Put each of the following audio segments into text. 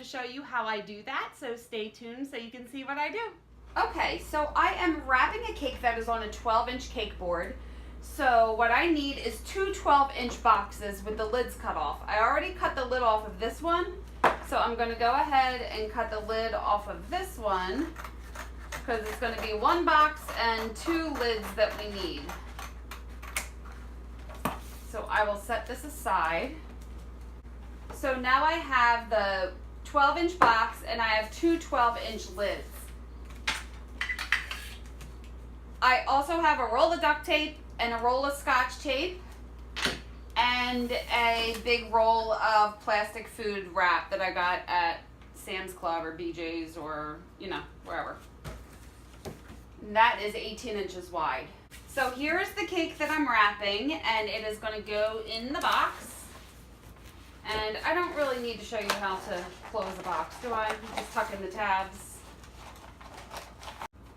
show you how I do that, so stay tuned so you can see what I do. Okay, so I am wrapping a cake that is on a 12-inch cake board. So what I need is two 12-inch boxes with the lids cut off. I already cut the lid off of this one, so I'm going to go ahead and cut the lid off of this one because it's going to be one box and two lids that we need. So I will set this aside. So now I have the 12-inch box and I have two 12-inch lids. I also have a roll of duct tape and a roll of scotch tape and a big roll of plastic food wrap that I got at Sam's Club or BJ's or, you know, wherever. And that is 18 inches wide. So here's the cake that I'm wrapping, and it is going to go in the box. And I don't really need to show you how to close a box, do I? Just tuck in the tabs.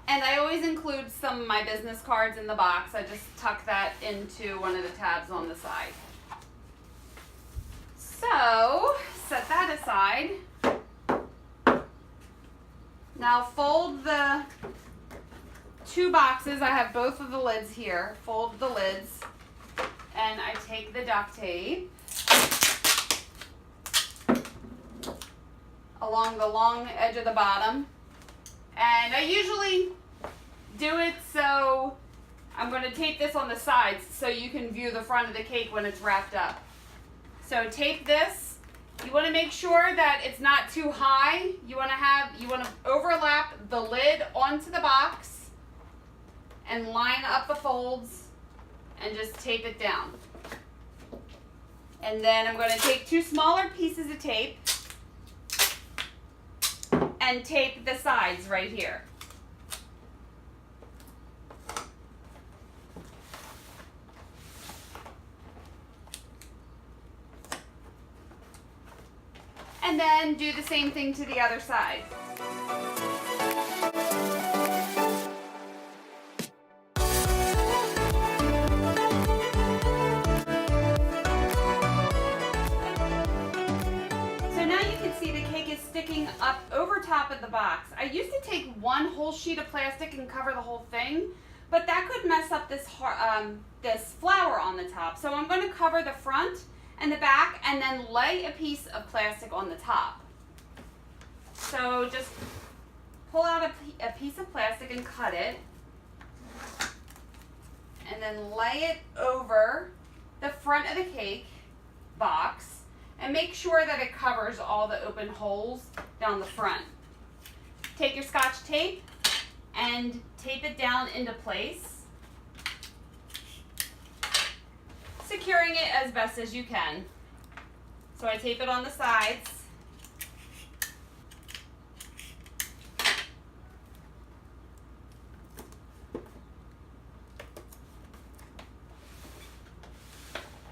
And I always include some of my business cards in the box. I just tuck that into one of the tabs on the side. So, set that aside. Now fold the two boxes. I have both of the lids here. Fold the lids. And I take the duct tape along the long edge of the bottom. And I usually do it so I'm going to tape this on the sides so you can view the front of the cake when it's wrapped up. So tape this. You want to make sure that it's not too high. You want to overlap the lid onto the box and line up the folds and just tape it down. And then I'm going to take two smaller pieces of tape and tape the sides right here. And then do the same thing to the other side. Sticking up over top of the box. I used to take one whole sheet of plastic and cover the whole thing, but that could mess up this flower on the top. So I'm going to cover the front and the back and then lay a piece of plastic on the top. So just pull out a piece of plastic and cut it, and then lay it over the front of the cake box. And make sure that it covers all the open holes down the front. Take your scotch tape and tape it down into place, securing it as best as you can. So I tape it on the sides.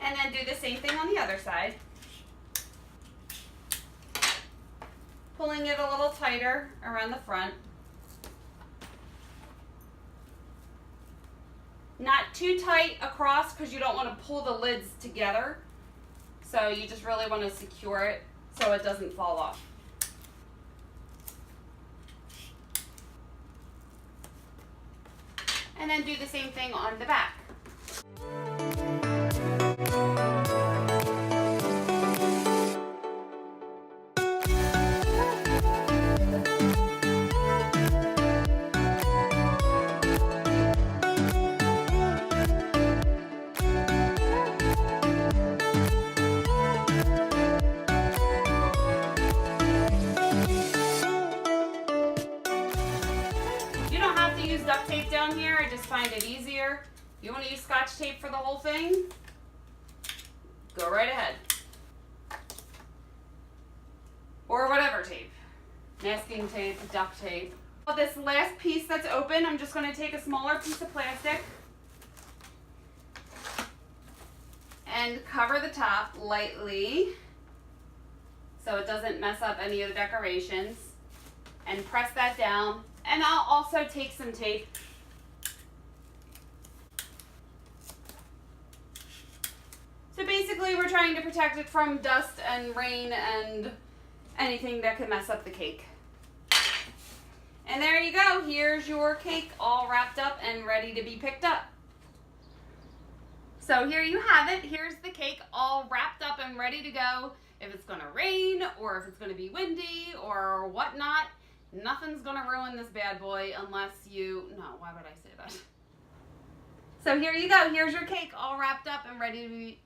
And then do the same thing on the other side. Pulling it a little tighter around the front. Not too tight across because you don't want to pull the lids together. So you just really want to secure it so it doesn't fall off. And then do the same thing on the back. Duct tape down here, I just find it easier. You want to use scotch tape for the whole thing? Go right ahead. Or whatever tape. Masking tape, duct tape. This last piece that's open, I'm just going to take a smaller piece of plastic and cover the top lightly so it doesn't mess up any of the decorations, and press that down. And I'll also take some tape so basically we're trying to protect it from dust and rain and anything that could mess up the cake. And there you go. Here's your cake all wrapped up and ready to be picked up. So here you have it. Here's the cake all wrapped up and ready to go. If it's going to rain or if it's going to be windy or whatnot, nothing's going to ruin this bad boy unless you... No, why would I say that? So here you go. Here's your cake all wrapped up and ready to be...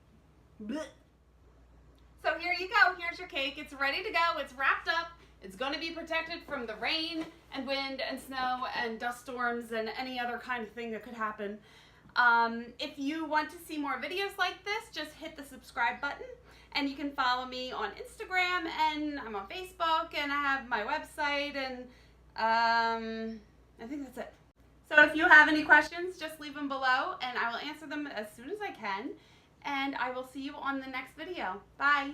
Blech. So here you go. Here's your cake. It's ready to go. It's wrapped up. It's going to be protected from the rain and wind and snow and dust storms and any other kind of thing that could happen. If you want to see more videos like this, just hit the subscribe button, and you can follow me on Instagram, and I'm on Facebook, and I have my website, and I think that's it. So if you have any questions, just leave them below, and I will answer them as soon as I can, and I will see you on the next video. Bye!